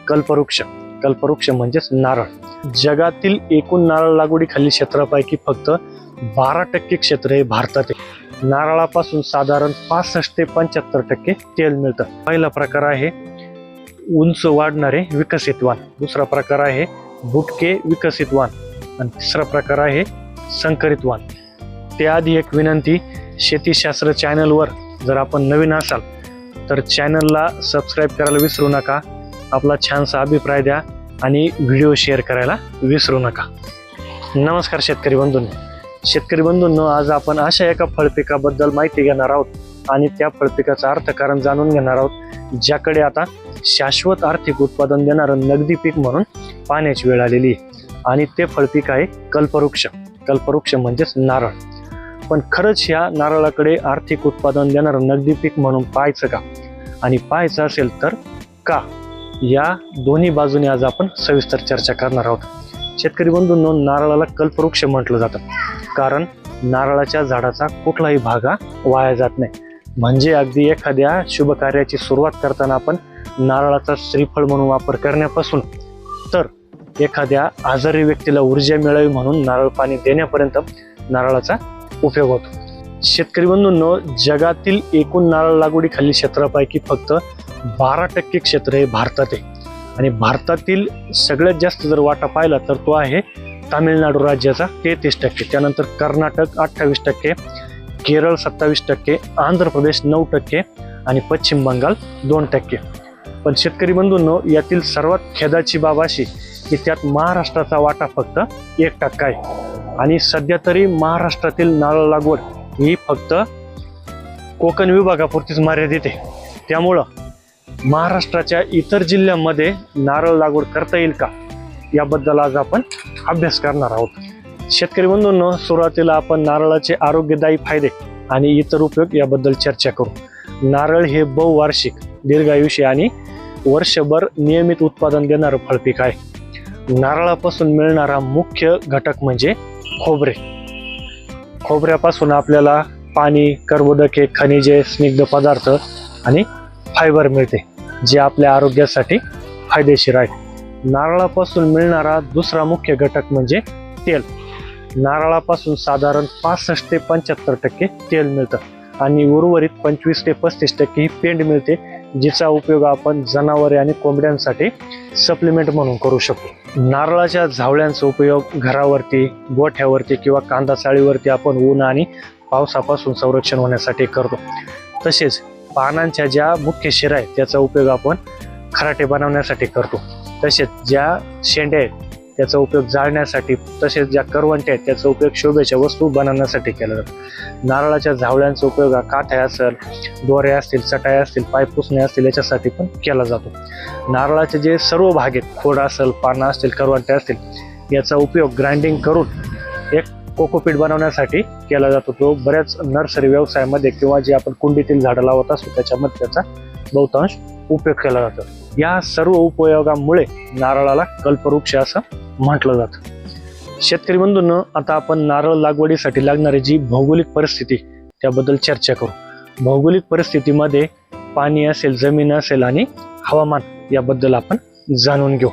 कल्पवृक्ष. कल्पवृक्ष म्हणजेच नारळ. जगातील एकूण नारळ लागवडीखालील क्षेत्रापैकी फक्त 12% क्षेत्र हे भारतात आहे. नारळापासून साधारण 65 ते 75% तेल मिळतं. पहिला प्रकार आहे उंच वाढणारे विकसित वाण, दुसरा प्रकार आहे बुटके विकसित वाण आणि तिसरा प्रकार आहे संकरित वाण. त्याआधी एक विनंती, शेतीशास्त्र चॅनलवर जर आपण नवीन असाल तर चॅनलला सबस्क्राईब करायला विसरू नका. आपला छानसा अभिप्राय द्या आणि व्हिडिओ शेअर करायला विसरू नका. नमस्कार शेतकरी बंधूंनो. शेतकरी बंधूंनो, आज आपण अशा एका फळपिकाबद्दल माहिती घेणार आहोत आणि त्या फळपिकाचं अर्थकारण जाणून घेणार आहोत, ज्याकडे आता शाश्वत आर्थिक उत्पादन देणारं नगदी पीक म्हणून पाहण्याची वेळ आलेली आहे. आणि ते फळपीक आहे कल्पवृक्ष. कल्पवृक्ष म्हणजेच नारळ. पण खरंच ह्या नारळाकडे आर्थिक उत्पादन देणारं नगदी पीक म्हणून पाहायचं का, आणि पाहायचं असेल तर का, या दोन्ही बाजूने आज आपण सविस्तर चर्चा करणार आहोत. शेतकरी बंधूंनो, नारळाला कल्पवृक्ष म्हटलं जातं कारण नारळाच्या झाडाचा कुठलाही भाग हा वाया जात नाही. म्हणजे अगदी एखाद्या शुभ कार्याची सुरुवात करताना आपण नारळाचा श्रीफळ म्हणून वापर करण्यापासून तर एखाद्या आजारी व्यक्तीला ऊर्जा मिळावी म्हणून नारळ पाणी देण्यापर्यंत नारळाचा उपयोग होतो. शेतकरी बंधूंनो, जगातील एकूण नारळ लागवडीखालील क्षेत्रापैकी फक्त 12% क्षेत्र हे भारतात आहे. आणि भारतातील सगळ्यात जास्त जर वाटा पाहिला तर तो आहे तामिळनाडू राज्याचा 33%, त्यानंतर कर्नाटक 28%, केरळ 27%, आंध्र प्रदेश 9% आणि पश्चिम बंगाल 2%. पण शेतकरी बंधूंनो, यातील सर्वात खेदाची बाब अशी की त्यात महाराष्ट्राचा वाटा फक्त 1% आहे. आणि सध्या तरी महाराष्ट्रातील नारळ लागवड ही फक्त कोकण विभागापुरतीच मर्यादित आहे. त्यामुळं महाराष्ट्राच्या इतर जिल्ह्यांमध्ये नारळ लागवड करता येईल का, याबद्दल आज आपण अभ्यास करणार आहोत. शेतकरी बंधूंनो, सुरुवातीला आपण नारळाचे आरोग्यदायी फायदे आणि इतर उपयोग याबद्दल चर्चा करू. नारळ हे बहुवार्षिक, दीर्घायुष्य आणि वर्षभर नियमित उत्पादन देणारं फळपीक आहे. नारळापासून मिळणारा मुख्य घटक म्हणजे खोबरे. खोबऱ्यापासून आपल्याला पाणी, कर्बोदके, खनिजे, स्निग्ध पदार्थ आणि फायबर मिळते, जे आपल्या आरोग्यासाठी फायदेशीर आहे. नारळापासून मिळणारा दुसरा मुख्य घटक म्हणजे तेल. नारळापासून साधारण 65 ते 75% तेल मिळतं आणि उर्वरित 25 ते 35% ही पेंड मिळते, जिचा उपयोग आपण जनावरे आणि कोंबड्यांसाठी सप्लिमेंट म्हणून करू शकतो. नारळाच्या झावळ्यांचा उपयोग घरावरती, गोठ्यावरती किंवा कांदा चाळीवरती आपण ऊन आणि पावसापासून संरक्षण होण्यासाठी करतो. तसेच पानांच्या ज्या मुख्य शिरा आहेत त्याचा उपयोग आपण खराटे बनवण्यासाठी करतो. तसेच ज्या शेंड्या आहेत त्याचा उपयोग जाळण्यासाठी, तसेच ज्या करवंट्या आहेत त्याचा उपयोग शोभेच्या वस्तू बनवण्यासाठी केला जातो. नारळाच्या झावळ्यांचा उपयोग काठ्या असेल, दोऱ्या असतील, चटाया असतील, पाय पुसणे असतील याच्यासाठी पण केला जातो. नारळाचे जे सर्व भाग आहेत, खोड असेल, पानं असतील, करवंट्या असतील, याचा उपयोग ग्राइंडिंग करून एक कोकोपीट बनवण्यासाठी केला जातो. तो बऱ्याच नर्सरी व्यवसायामध्ये किंवा जे आपण कुंडीतील झाडं लावत असतो त्याच्यामध्ये त्याचा बहुतांश उपयोग केला जातो. या सर्व उपयोगामुळे नारळाला कल्पवृक्ष असं म्हटलं जातं. शेतकरी बंधूंनो, आता आपण नारळ लागवडीसाठी लागणारी जी भौगोलिक परिस्थिती त्याबद्दल चर्चा करू. भौगोलिक परिस्थितीमध्ये पाणी असेल, जमीन असेल आणि हवामान याबद्दल आपण जाणून घेऊ.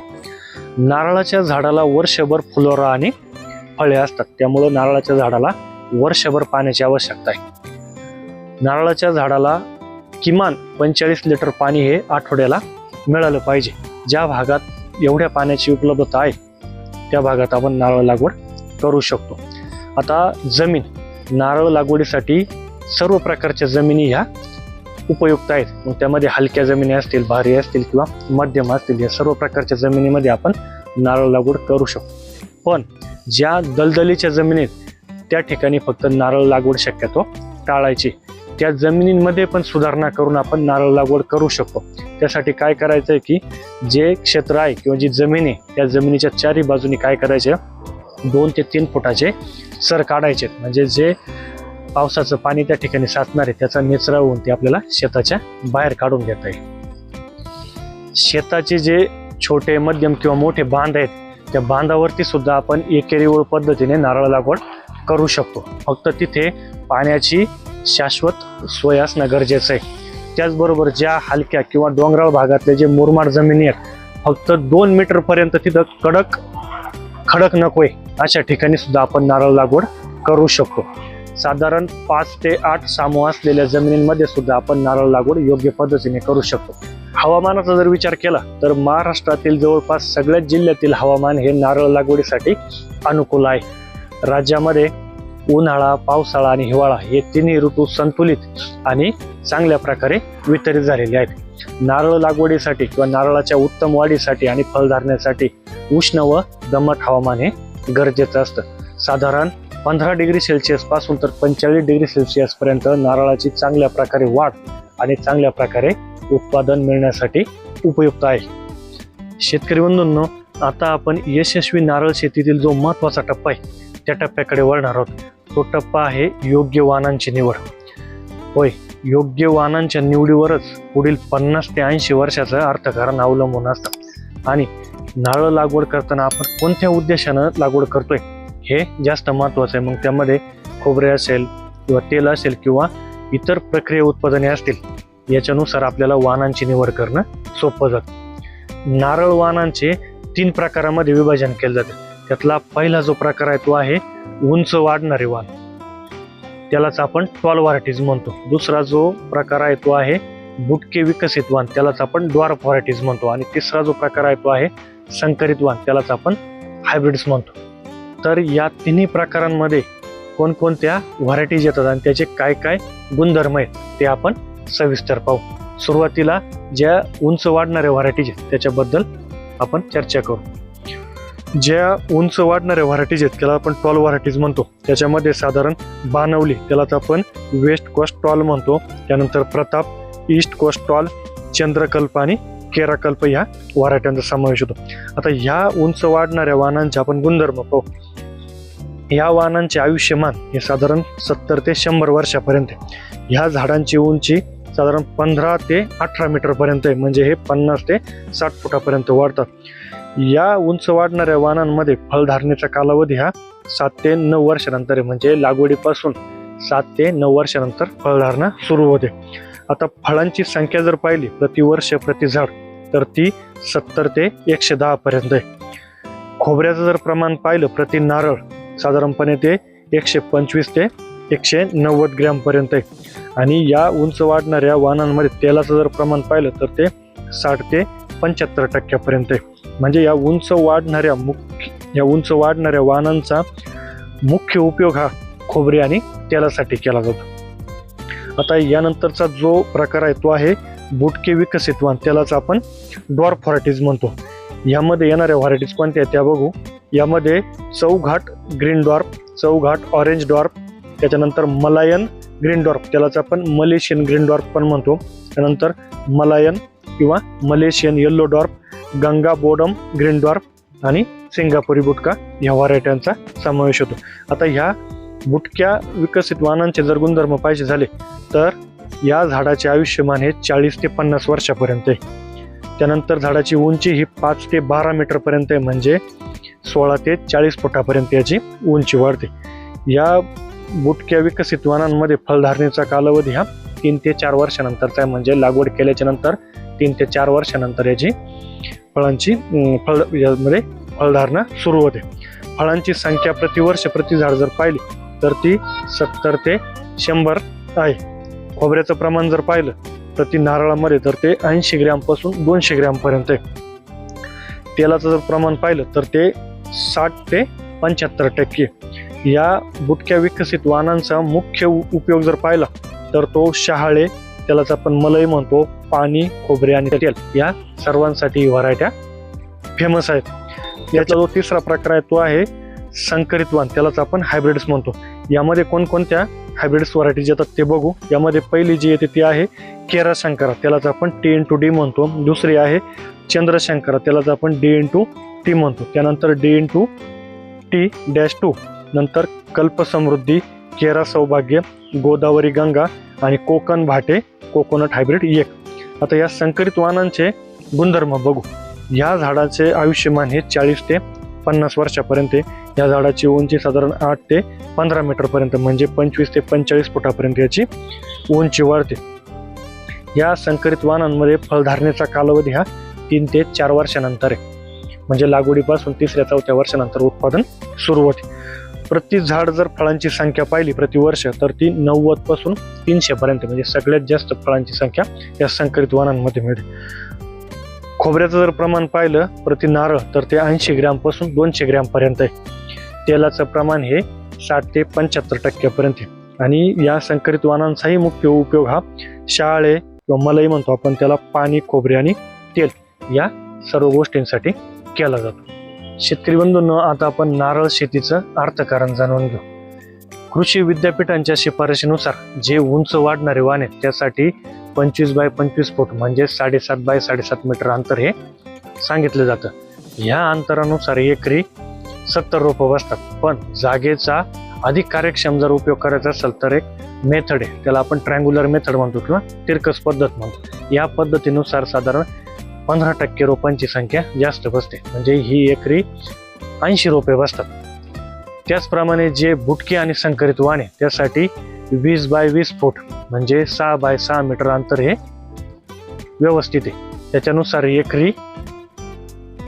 नारळाच्या झाडाला वर्षभर फुलोरा आणि फळे असतात, त्यामुळं नारळाच्या झाडाला वर्षभर पाण्याची आवश्यकता आहे. नारळाच्या झाडाला किमान 45 लिटर पाणी हे आठवड्याला मिळालं पाहिजे. ज्या भागात एवढ्या पाण्याची उपलब्धता आहे त्या भागात आपण नारळ लागवड करू शकतो. आता जमीन, नारळ लागवडीसाठी सर्व प्रकारच्या जमिनी ह्या उपयुक्त आहेत. मग त्यामध्ये हलक्या जमिनी असतील, भारी असतील किंवा मध्यम असतील, या सर्व प्रकारच्या जमिनीमध्ये आपण नारळ लागवड करू शकतो. पण ज्या दलदलीच्या जमिनीत त्या ठिकाणी फक्त नारळ लागवड शक्यतो टाळायची. त्या जमिनींमध्ये पण सुधारणा करून आपण नारळ लागवड करू शकतो. त्यासाठी काय करायचं आहे की जे क्षेत्र आहे किंवा जी जमीन आहे त्या जमिनीच्या चारी बाजूनी काय करायचे, 2 ते 3 फुटाचे सर काढायचे. म्हणजे जे पावसाचं पाणी त्या ठिकाणी साचणार आहे त्याचा निचरा होऊन ते आपल्याला शेताच्या बाहेर काढून घेता येईल. शेताचे जे छोटे, मध्यम किंवा मोठे बांध आहेत त्या बांधावरती सुद्धा आपण एकेरी ओळ पद्धतीने नारळ लागवड करू शकतो. फक्त तिथे पाण्याची शाश्वत सोय असणं गरजेचं आहे. त्याचबरोबर ज्या हलक्या किंवा डोंगराळ भागातले जे मुरमाड जमिनी आहेत फक्त 2 मीटर पर्यंत तिथं खडक नकोय अशा ठिकाणी सुद्धा आपण नारळ लागवड करू शकतो. साधारण 5 ते 8 सामू असलेल्या जमिनींमध्ये सुद्धा आपण नारळ लागवड योग्य पद्धतीने करू शकतो. हवामानाचा जर विचार केला तर महाराष्ट्रातील जवळपास सगळ्याच जिल्ह्यातील हवामान हे नारळ लागवडीसाठी अनुकूल आहे. राज्यामध्ये उन्हाळा, पावसाळा आणि हिवाळा हे तिन्ही ऋतू संतुलित आणि चांगल्या प्रकारे वितरित झालेले आहेत. नारळ लागवडीसाठी किंवा नारळाच्या उत्तम वाढीसाठी आणि फळधारणेसाठी उष्ण व दमट हवामान हे गरजेचं असतं. साधारण 15 डिग्री सेल्सिअस पासून तर 45 डिग्री सेल्सिअस पर्यंत नारळाची चांगल्या प्रकारे वाढ आणि चांगल्या प्रकारे उत्पादन मिळण्यासाठी उपयुक्त आहे. शेतकरी बंधूंनो, आता आपण यशस्वी नारळ शेतीतील जो महत्त्वाचा टप्पा आहे त्या टप्प्याकडे वळणार आहोत. तो टप्पा आहे योग्य वाणांची निवड. होय, योग्य वाणांच्या निवडीवरच पुढील 50 ते 80 वर्षाचं अर्थकारण अवलंबून असतं. आणि नारळ लागवड करताना आपण कोणत्या उद्देशानं लागवड करतोय हे जास्त महत्त्वाचं आहे. मग त्यामध्ये खोबरे असेल किंवा तेल असेल किंवा इतर प्रक्रिया उत्पादने असतील याच्यानुसार आपल्याला वाणांची निवड करणं सोपं जातं. नारळ वाणांचे 3 प्रकारामध्ये विभाजन केलं जातं. त्यातला पहिला जो प्रकार आहे तो आहे उंच वाढणारे वाण, त्यालाच आपण टॉल व्हरायटीज म्हणतो. दुसरा जो प्रकार आहे तो आहे बुटके विकसित वाण, त्यालाच आपण ड्वार्फ व्हरायटीज म्हणतो. आणि तिसरा जो प्रकार आहे तो आहे संकरित वाण, त्यालाच आपण हायब्रिड्स म्हणतो. तर या तिन्ही प्रकारांमध्ये कोणकोणत्या व्हरायटीज येतात आणि त्याचे काय काय गुणधर्म आहेत ते आपण सविस्तर पाहू. सुरुवातीला ज्या उंच वाढणाऱ्या व्हरायटीज आहेत त्याच्याबद्दल आपण चर्चा करू. ज्या उंच वाढणाऱ्या व्हरायटीज आहेत त्याला आपण टॉल व्हरायटीज म्हणतो. त्याच्यामध्ये साधारण बानवली, त्यालाच आपण वेस्ट कोस्ट टॉल म्हणतो. त्यानंतर प्रताप, ईस्ट कोस्ट टॉल, चंद्रकल्प आणि केराकल्प ह्या व्हरायट्यांचा समावेश होतो. आता ह्या उंच वाढणाऱ्या वाणांचे आपण गुणधर्म पाहू. या वाणांचे आयुष्यमान हे साधारण 70 ते 100 वर्षापर्यंत आहे. ह्या झाडांची उंची साधारण 15 ते 18 मीटर पर्यंत आहे, म्हणजे हे 50 ते 60 फुटापर्यंत वाढतात. या उंच वाढणाऱ्या वाणांमध्ये फळधारणेचा कालावधी हा 7 ते 9 वर्षानंतर आहे, म्हणजे लागवडीपासून 7 ते 9 वर्षानंतर फळधारणा सुरू होते. आता फळांची संख्या जर पाहिली प्रतिवर्ष प्रति झाड तर ती 70 ते 110 पर्यंत आहे. खोबऱ्याचं जर प्रमाण पाहिलं प्रति नारळ साधारणपणे ते 125 ते 190 ग्रॅम पर्यंत आहे. आणि या उंच वाढणाऱ्या वाणांमध्ये तेलाचं जर प्रमाण पाहिलं तर ते 60 ते 75% आहे. म्हणजे या उंच वाढणाऱ्या वाणांचा मुख्य उपयोग हा खोबरे आणि तेलासाठी केला जातो. आता यानंतरचा जो प्रकार आहे तो आहे बुटके विकसित वाण, त्यालाच आपण ड्वार्फ व्हरायटीज म्हणतो. यामध्ये येणाऱ्या व्हरायटीज कोणत्या आहेत त्या बघू. यामध्ये चौघाट ग्रीन ड्वार्फ, चौघाट ऑरेंज ड्वार्फ, त्याच्यानंतर मलायन ग्रीन ड्वार्फ, त्यालाच आपण मलेशियन ग्रीन ड्वार्फ पण म्हणतो. त्यानंतर मलायन किंवा Malaysian yellow dwarf, Ganga Bodom green dwarf आणि सिंगापुरी बुटका ह्या व्हरायट्यांचा समावेश होतो. आता ह्या बुटक्या विकसित वाणांचे जर गुणधर्म पाहिजे झाले तर या झाडाचे आयुष्यमान हे 40 ते 50 वर्षापर्यंत आहे. त्यानंतर झाडाची उंची ही 5 ते 12 मीटर पर्यंत आहे, म्हणजे 16 ते 40 फुटापर्यंत याची उंची वाढते. या बुटक्या विकसित वाणांमध्ये फळधारणेचा कालावधी हा 3 ते 4 वर्षानंतरचा आहे, म्हणजे लागवड केल्याच्या नंतर 3 ते 4 वर्षानंतर याची यामध्ये फळधारणा सुरू होते. फळांची संख्या प्रतिवर्ष प्रति झाड जर पाहिली तर ती 70 ते 100 आहे. खोबऱ्याचं प्रमाण जर पाहिलं प्रति नारळामध्ये तर ते 80 ग्रॅम पासून 200 ग्रॅम पर्यंत आहे. तेलाचं जर प्रमाण पाहिलं तर ते 60 ते 75%. या बुटक्या विकसित वाणांचा मुख्य उपयोग जर पाहिला तर तो शहाळे, त्यालाच आपण मलई म्हणतो, पाणी, खोबरे आणि तेल या सर्वांसाठी व्हरायट्या फेमस आहेत. याचा जो तिसरा प्रकार आहे तो आहे संकरित वाण, त्यालाच आपण हायब्रिड्स म्हणतो. यामध्ये कोणकोणत्या हायब्रिड्स व्हरायटीज येतात ते बघू. यामध्ये पहिली जी येते ती आहे केरा शंकरा, त्यालाच आपण T/D म्हणतो. दुसरी आहे चंद्रशंकरा, त्यालाच आपण D/T म्हणतो. त्यानंतर D/T-2, नंतर कल्पसमृद्धी, केरा सौभाग्य, गोदावरी गंगा आणि कोकण भाटे कोकोनट हायब्रिड 1. आता या संकरित वाणांचे गुणधर्म बघू. या झाडाचे आयुष्यमान हे 40 ते 50 वर्षापर्यंत. या झाडाची उंची साधारण 8 ते 15 मीटर पर्यंत, म्हणजे 25 ते 45 फुटापर्यंत याची उंची वाढते. या संकरित वाणांमध्ये फळधारणेचा कालावधी हा 3 ते 4 वर्षानंतर आहे. म्हणजे लागवडीपासून 3ऱ्या-4थ्या वर्षानंतर उत्पादन सुरू होते. प्रति झाड जर फळांची संख्या पाहिली प्रति वर्ष तर ती 90 पासून 300 पर्यंत, म्हणजे सगळ्यात जास्त फळांची संख्या या संकरित वाणांमध्ये मिळते. खोबऱ्याचं जर प्रमाण पाहिलं प्रति नारळ तर ते 80 ग्रॅम पासून 200 ग्रॅम पर्यंत आहे. तेलाचं प्रमाण हे 60 ते 75% पर्यंत आहे. आणि या संकरित वाणांचाही मुख्य उपयोग हा शहाळे किंवा मलाई म्हणतो आपण त्याला, पाणी, खोबरे आणि तेल या सर्व गोष्टींसाठी केला जातो. शेतकरी बंधूंनो, आता आपण नारळ शेतीचं अर्थकारण जाणून घेऊ. कृषी विद्यापीठांच्या शिफारशीनुसार जे उंच वाढणारे वाण आहेत त्यासाठी 25 बाय 25 फूट म्हणजे 7.5 बाय 7.5 मीटर अंतर हे सांगितलं जातं. ह्या अंतरानुसार एकरी 70 रोपं बसतात. पण जागेचा अधिक कार्यक्षम जर उपयोग करायचा असेल तर एक मेथड आहे, त्याला आपण ट्रायंग्युलर मेथड म्हणतो किंवा तिरकस पद्धत म्हणतो. या पद्धतीनुसार साधारण 15% रोपांची संख्या जास्त बसते, म्हणजे ही एकरी 80 रोपे बसतात. त्याचप्रमाणे जे बुटके आणि संकरित वाण आहे त्यासाठी 20 बाय 20 फूट म्हणजे 6 बाय 6 मीटर अंतर हे व्यवस्थित आहे. त्याच्यानुसार एकरी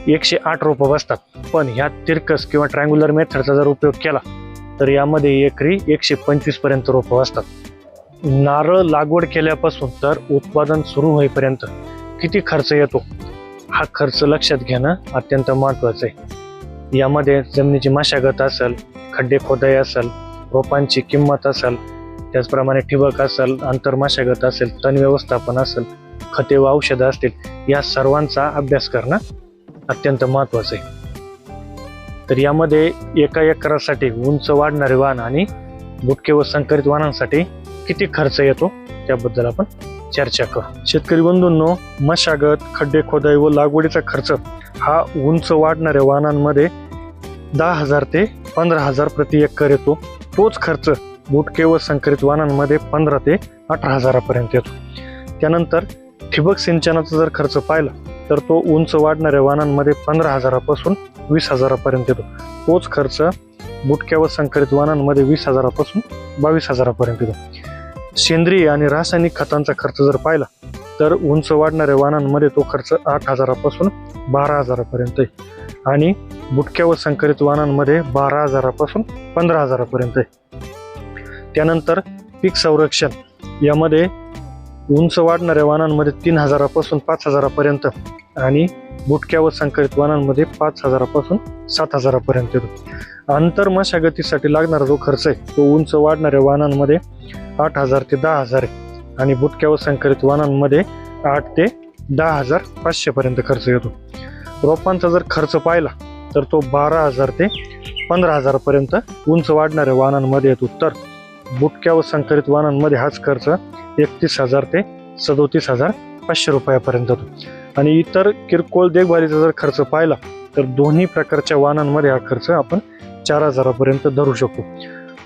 108 रोपं बसतात. पण ह्या तिरकस किंवा ट्रायंग्युलर मेथडचा जर उपयोग केला तर यामध्ये एकरी 125 पर्यंत रोपं असतात. नारळ लागवड केल्यापासून तर उत्पादन सुरू होईपर्यंत किती खर्च येतो हा खर्च लक्षात घेणं अत्यंत महत्त्वाचं आहे. यामध्ये जमिनीची मशागत असेल, खड्डे खोदाई असेल, रोपांची किंमत असेल, त्याचप्रमाणे ठिबक असेल, आंतर मशागत असेल, तण व्यवस्थापन असेल, खते व औषधं असतील, या सर्वांचा अभ्यास करणं अत्यंत महत्त्वाचं आहे. तर यामध्ये एका एकरासाठी उंच वाढणारे वाण आणि बुटके व संकरित वाणांसाठी किती खर्च येतो त्याबद्दल आपण चर्चा करू. शेतकरी बंधूंनो, मशागत, खड्डे खोदाई व लागवडीचा खर्च हा उंच वाढणाऱ्या वाणांमध्ये 10,000 ते 15,000 प्रति एकर येतो. तोच खर्च बुटके व संकरित वाणांमध्ये 15 ते 18,000 पर्यंत येतो. त्यानंतर ठिबक सिंचनाचा जर खर्च पाहिला तर तो उंच वाढणाऱ्या वाणांमध्ये 15,000 पासून 20,000 पर्यंत येतो. तोच खर्च बुटक्या व संकरित वाणांमध्ये 20,000 पासून 22,000 पर्यंत येतो. सेंद्रिय आणि रासायनिक खतांचा खर्च जर पाहिला तर उंच वाढणाऱ्या वाणांमध्ये तो खर्च 8,000 पासून 12,000 पर्यंत आहे आणि बुटक्या व संकरित वाणांमध्ये 12,000 पासून 15,000 पर्यंत आहे. त्यानंतर पीक संरक्षण यामध्ये उंच वाढणाऱ्या वाणांमध्ये 3,000 पासून 5,000 पर्यंत आणि बुटक्या व संकरित वाणांमध्ये 5,000 पासून 7,000 पर्यंत येतो. आंतर मशागतीसाठी लागणारा जो खर्च आहे तो उंच वाढणाऱ्या वाणांमध्ये 8,000 ते 10,000 आहे आणि बुटक्या व संकरित वाणांमध्ये 8 ते 10,500 पर्यंत खर्च येतो. रोपांचा जर खर्च पाहिला तर तो 12,000 ते 15,000 पर्यंत उंच वाढणाऱ्या वाणांमध्ये येतो. तर बुटक्या व संकरित वाणांमध्ये हाच खर्च 31,000 ते 37,500 रुपयापर्यंत येतो. आणि इतर किरकोळ देखभालीचा जर खर्च पाहिला तर दोन्ही प्रकारच्या वाणांमध्ये हा खर्च आपण 4,000 पर्यंत धरू शकतो.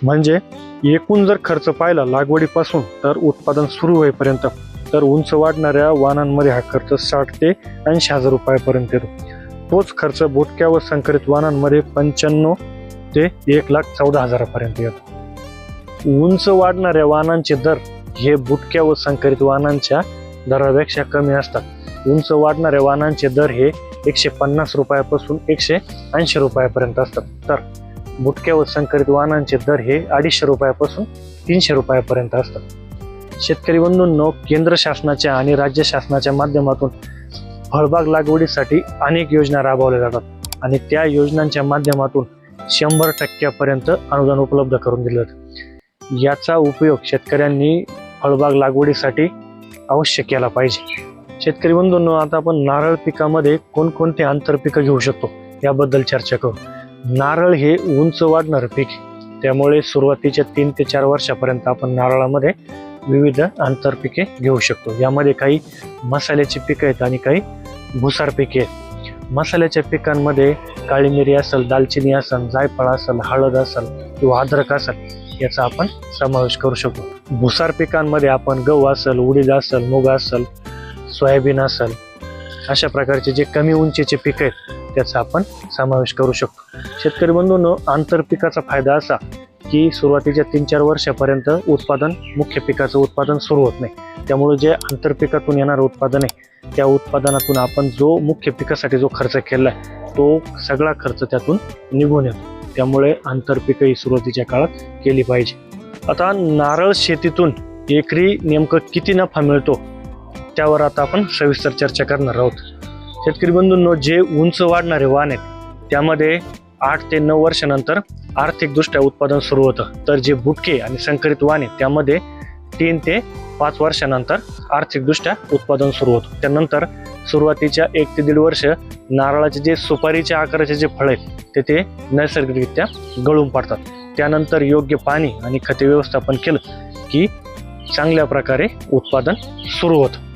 म्हणजे एकूण जर खर्च पाहिला लागवडीपासून तर उत्पादन सुरू होईपर्यंत तर उंच वाढणाऱ्या वाणांमध्ये हा खर्च 60 ते 80,000 रुपयापर्यंत येतो. तोच खर्च बुटक्या व संकरित वाणांमध्ये 95 ते 1,14,000 पर्यंत येतो. उंच वाढणाऱ्या वाणांचे दर हे बुटक्या व संकरित वाणांच्या दरापेक्षा कमी असतात. उंच वाढणाऱ्या वाणांचे दर हे 150 रुपयापासून 180 रुपयापर्यंत असतात. तर बुटक्या व संकरित वाणांचे दर हे 250 रुपयापासून 300 रुपयापर्यंत असतात. शेतकरी बंधूंनो, केंद्र शासनाच्या आणि राज्य शासनाच्या माध्यमातून फळबाग लागवडीसाठी अनेक योजना राबवल्या जातात आणि त्या योजनांच्या माध्यमातून 100% अनुदान उपलब्ध करून दिलं जातं. याचा उपयोग शेतकऱ्यांनी फळबाग लागवडीसाठी अवश्य केला पाहिजे. शेतकरी बंधूंनो, आता आपण नारळ पिकामध्ये कोणकोणते आंतरपिकं घेऊ शकतो याबद्दल चर्चा करू. नारळ हे उंच वाढणारं पीक, त्यामुळे सुरुवातीच्या 3 ते 4 वर्षापर्यंत आपण नारळामध्ये विविध आंतरपिके घेऊ शकतो. यामध्ये काही मसाल्याची पिकं आहेत आणि काही भुसार पिके आहेत. मसाल्याच्या पिकांमध्ये काळी मिरी असेल, दालचिनी असेल, जायफळ असेल, हळद असेल किंवा अद्रक असेल याचा आपण समावेश करू शकतो. भुसार पिकांमध्ये आपण गहू असेल, उडीद असेल, मूग असेल, सोयाबीन असेल अशा प्रकारचे जे कमी उंचीचे पीक आहेत त्याचा आपण समावेश करू शकतो. शेतकरी बंधूंनो, आंतरपिकाचा फायदा असा की सुरुवातीच्या 3-4 वर्षापर्यंत उत्पादन मुख्य पिकाचं उत्पादन सुरू होत नाही. त्यामुळे जे आंतरपिकातून येणारं उत्पादन आहे त्या उत्पादनातून आपण जो मुख्य पिकासाठी जो खर्च केला आहे तो सगळा खर्च त्यातून निघून येतो. त्यामुळे आंतरपिकं ही सुरुवातीच्या काळात केली पाहिजे. आता नारळ शेतीतून एकरी नेमकं किती नफा मिळतो त्यावर आता आपण सविस्तर चर्चा करणार आहोत. शेतकरी बंधूंनो, जे उंच वाढणारे वाण आहेत त्यामध्ये 8 ते 9 वर्षानंतर आर्थिकदृष्ट्या उत्पादन सुरू होतं. तर जे बुटके आणि संकरित वाण आहेत त्यामध्ये 3 ते 5 वर्षानंतर आर्थिकदृष्ट्या उत्पादन सुरू होतं. त्यानंतर सुरुवातीच्या 1 ते 1.5 वर्ष नारळाचे जे सुपारीच्या आकाराचे जे फळ आहेत ते नैसर्गिकरित्या गळून पडतात. त्यानंतर योग्य पाणी आणि खते व्यवस्थापन केलं की चांगल्या प्रकारे उत्पादन सुरू होतं.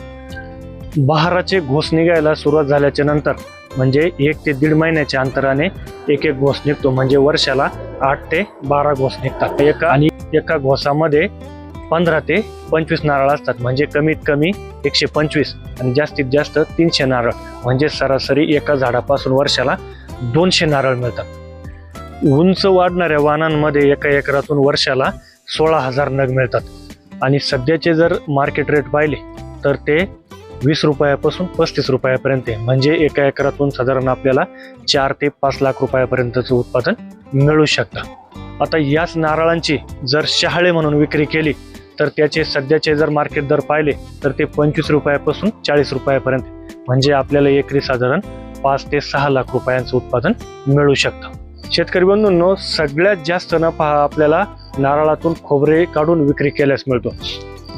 बहाराचे घोस निघायला सुरुवात झाल्याच्या नंतर म्हणजे 1 ते 1.5 महिन्याच्या अंतराने एक घोस निघतो. म्हणजे वर्षाला 8 ते 12 घोस निघतात. एका घोसामध्ये 15 ते 25 नारळ असतात. म्हणजे कमीत कमी 125 आणि जास्तीत जास्त 300 नारळ. म्हणजे सरासरी एका झाडापासून वर्षाला 200 नारळ मिळतात. उंच वाढणाऱ्या वाणांमध्ये एका एकरातून वर्षाला 16,000 नग मिळतात. आणि सध्याचे जर मार्केट रेट पाहिले तर ते 20 रुपयापासून 35 रुपयापर्यंत आहे. म्हणजे एका एकरातून साधारण आपल्याला 4 ते 5 लाख रुपयापर्यंतचं उत्पादन मिळू शकतं. आता याच नारळांची जर शहाळे म्हणून विक्री केली तर त्याचे सध्याचे जर मार्केट दर पाहिले तर ते 25 रुपयापासून 40 रुपयापर्यंत. म्हणजे आपल्याला एकरी साधारण 5 ते 6 लाख रुपयांचं उत्पादन मिळू शकतं. शेतकरी बंधूंनो, सगळ्यात जास्त नफा आपल्याला नारळातून खोबरे काढून विक्री केल्यास मिळतो.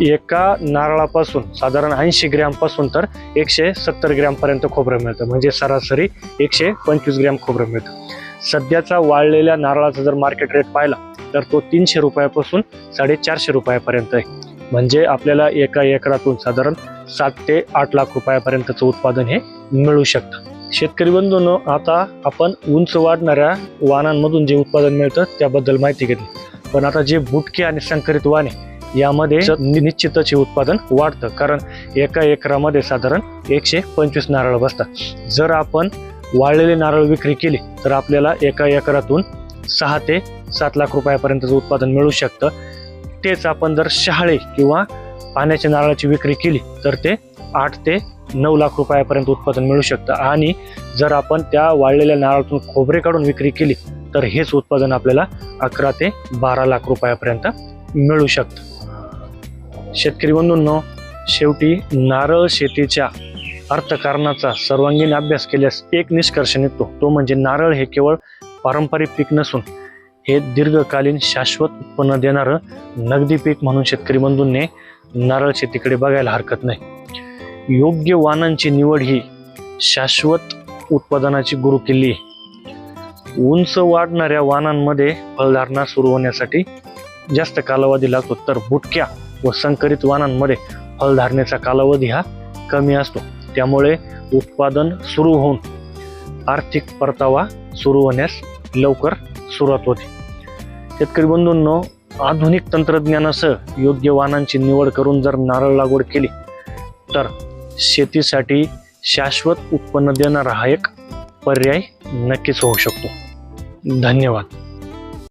एका नारळापासून साधारण 80 ग्रॅम पासून तर 170 ग्रॅम पर्यंत खोबरं मिळतं. म्हणजे सरासरी 125 ग्रॅम खोबरं मिळतं. सध्याचा वाळलेल्या नारळाचा जर मार्केट रेट पाहिला तर तो 300 रुपयापासून 450 रुपयापर्यंत आहे. म्हणजे आपल्याला एका एकरातून साधारण 7 ते 8 लाख रुपयापर्यंतचं उत्पादन हे मिळू शकतं. शेतकरी बंधूंनो, आता आपण उंच वाढणाऱ्या वाणांमधून जे उत्पादन मिळतं त्याबद्दल माहिती घेतली. पण आता जे बुटके आणि संकरित वाण आहे यामध्ये निश्चितच हे उत्पादन वाढतं. कारण एका एकरामध्ये साधारण 125 नारळ बसतात. जर आपण वाळलेले नारळ विक्री केली तर आपल्याला एका एकरातून 6 ते 7 लाख रुपयापर्यंतचं उत्पादन मिळू शकतं. तेच आपण जर शहाळे किंवा पाण्याच्या नारळाची विक्री केली तर ते 8 ते 9 लाख रुपयापर्यंत उत्पादन मिळू शकतं. आणि जर आपण त्या वाळलेल्या नारळातून खोबरे काढून विक्री केली तर हेच उत्पादन आपल्याला 11 ते 12 लाख रुपयापर्यंत मिळू शकतं. शेतकरी बंधूंनो, शेवटी नारळ शेतीच्या अर्थकारणाचा सर्वांगीण अभ्यास केल्यास एक निष्कर्ष निघतो. तो म्हणजे नारळ हे केवळ पारंपरिक पीक नसून हे दीर्घकालीन शाश्वत उत्पन्न देणारं नगदी पीक म्हणून शेतकरी बंधूंनी नारळ शेतीकडे बघायला हरकत नाही. योग्य वाणांची निवड ही शाश्वत उत्पादनाची गुरुकिल्ली आहे. उंच वाढणाऱ्या वाणांमध्ये फळधारणा सुरू होण्यासाठी जास्त कालावधी लागतो. तर बुटक्या व संकरित वाणांमध्ये फळधारणेचा कालावधी हा कमी असतो. त्यामुळे उत्पादन सुरू होऊन आर्थिक परतावा सुरू होण्यास लवकर सुरुवात होते. शेतकरी बंधूंनो, आधुनिक तंत्रज्ञानासह योग्य वाणांची निवड करून जर नारळ लागवड केली तर शेतीसाठी शाश्वत उत्पन्न देणारा हा एक पर्याय नक्कीच होऊ शकतो. धन्यवाद.